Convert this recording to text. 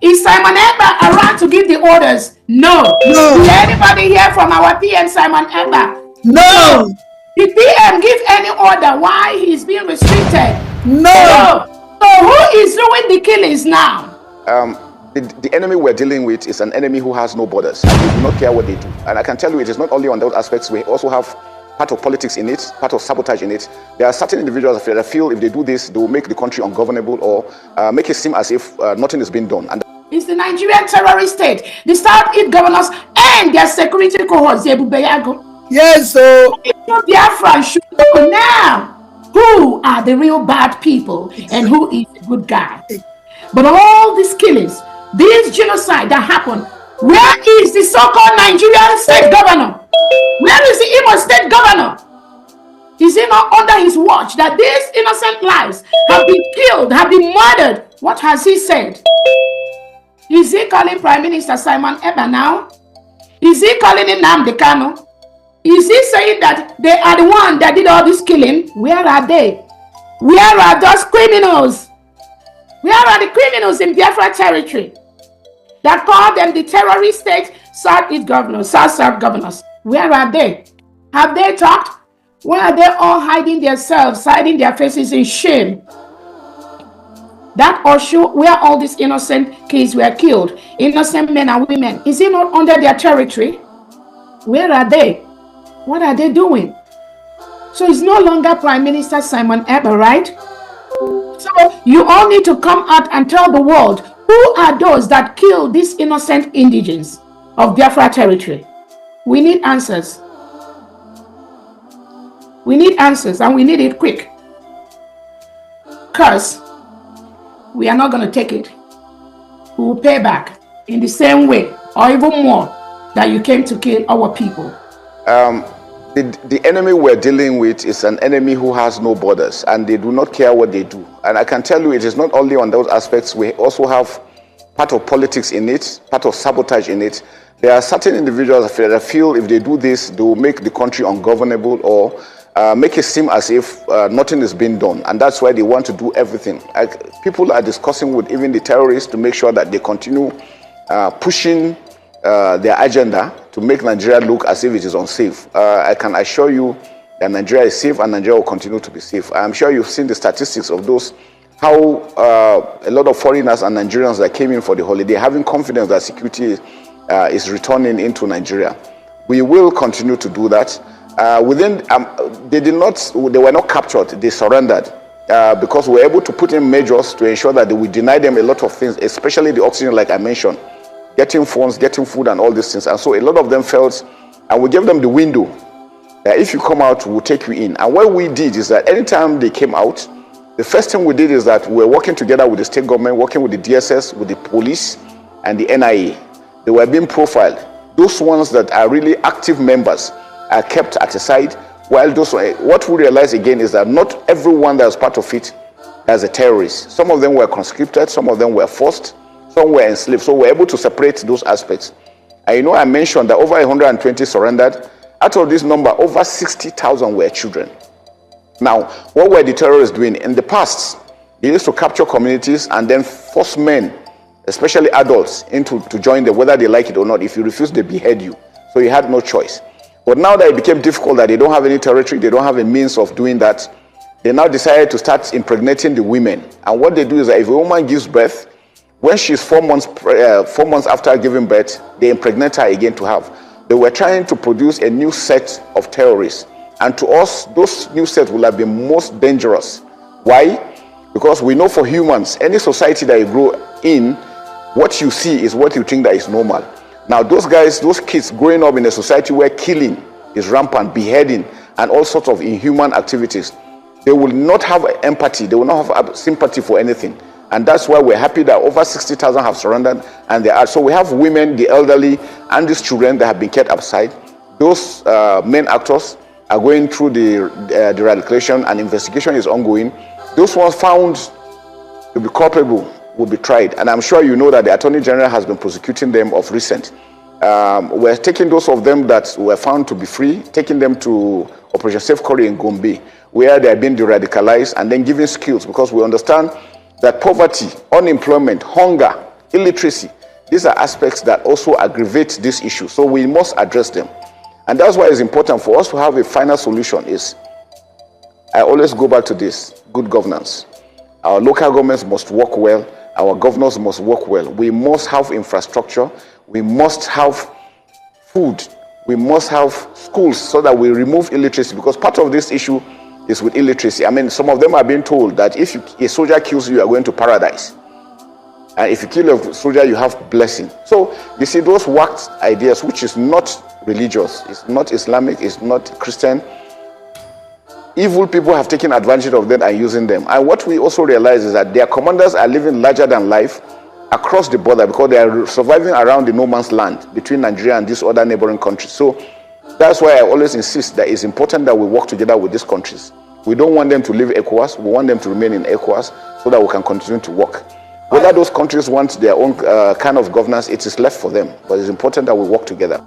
Is Simon Ekpa around to give the orders? No. Did anybody hear from our PM Simon Ekpa? No. Did PM give any order why he's being restricted? No. So who is doing the killings now? The enemy we're dealing with is an enemy who has no borders, and we do not care what they do. And I can tell you, it is not only on those aspects. We also have part of politics in it, part of sabotage in it. There are certain individuals that feel if they do this, they will make the country ungovernable or make it seem as if nothing is being done. And it's the Nigerian terrorist state, the Southeast governors and their security cohorts. Yes, so Biafran should know now who are the real bad people and who is the good guy. But all these killings, this genocide that happened, where is the so-called Nigerian state governor? Where is the Imo state governor? Is it not under his watch that these innocent lives have been killed, have been murdered? What has he said? Is he calling Prime Minister Simon Ekpa now? Is he calling him Nnamdi Kanu? Is he saying that they are the one that did all this killing? Where are they? Where are those criminals? Where are the criminals in Biafra territory that call them the terrorist state Southeast governors, South governors? Where are they? Have they talked? Why are they all hiding themselves, hiding their faces in shame? That Osho, where all these innocent kids were killed, innocent men and women, is it not under their territory? Where are they? What are they doing? So it's no longer Prime Minister Simon Ekpa, right? So you all need to come out and tell the world who are those that killed these innocent indigents of Biafra territory. We need answers. We need answers, and we need it quick. Because we are not going to take it. We will pay back in the same way or even more that you came to kill our people. The enemy we're dealing with is an enemy who has no borders, and they do not care what they do. And I can tell you, it is not only on those aspects. We also have part of politics in it, part of sabotage in it. There are certain individuals that feel if they do this, they will make the country ungovernable or make it seem as if nothing is being done. And that's why they want to do everything. People are discussing with even the terrorists to make sure that they continue pushing their agenda to make Nigeria look as if it is unsafe. I can assure you that Nigeria is safe and Nigeria will continue to be safe. I'm sure you've seen the statistics of those, how a lot of foreigners and Nigerians that came in for the holiday having confidence that security is returning into Nigeria. We will continue to do that. They were not captured, they surrendered because we were able to put in measures to ensure that we deny them a lot of things, especially the oxygen, like I mentioned, getting phones, getting food and all these things. And so a lot of them felt, and we gave them the window that if you come out, we'll take you in. And what we did is that anytime they came out, the first thing we did is that we were working together with the state government, working with the DSS, with the police and the NIA. They were being profiled. Those ones that are really active members are kept at the side, while those, what we realize again is that not everyone that was part of it as a terrorist. Some of them were conscripted, some of them were forced, some were enslaved. So we're able to separate those aspects. And you know, I mentioned that over 120 surrendered. Out of this number, over 60,000 were children. Now, what were the terrorists doing? In the past, they used to capture communities and then force men, especially adults, to join them, whether they like it or not. If you refuse, they behead you. So you had no choice. But now that it became difficult, that they don't have any territory, they don't have a means of doing that, they now decided to start impregnating the women. And what they do is that if a woman gives birth, when she's 4 months after giving birth, they impregnate her again to have. They were trying to produce a new set of terrorists. And to us, those new sets will have been most dangerous. Why? Because we know for humans, any society that you grow in, what you see is what you think that is normal. Now, those guys, those kids growing up in a society where killing is rampant, beheading, and all sorts of inhuman activities, they will not have empathy, they will not have sympathy for anything. And that's why we're happy that over 60,000 have surrendered, and they are. So we have women, the elderly, and these children that have been kept outside. Those main actors are going through the eradication, and investigation is ongoing. Those ones found to be culpable will be tried. And I'm sure you know that the Attorney General has been prosecuting them of recent. We're taking those of them that were found to be free, taking them to Operation Safe Corridor in Gombe, where they are being de-radicalized, and then giving skills, because we understand that poverty, unemployment, hunger illiteracy. These are aspects that also aggravate this issue. So we must address them. And that's why it's important for us to have a final solution. I always go back to this: good governance. Our local governments must work well. Our governors must work well. We must have infrastructure. We must have food. We must have schools so that we remove illiteracy, because part of this issue is with illiteracy. I mean, some of them are being told that if a soldier kills you, you are going to paradise. And if you kill a soldier, you have blessing. So you see, those worked ideas, which is not religious, it's not Islamic, it's not Christian. Evil people have taken advantage of them and using them. And what we also realize is that their commanders are living larger than life across the border, because they are surviving around the no man's land between Nigeria and these other neighboring countries. So that's why I always insist that it's important that we work together with these countries. We don't want them to leave ECOWAS. We want them to remain in ECOWAS so that we can continue to work. Whether those countries want their own kind of governance, it is left for them. But it's important that we work together.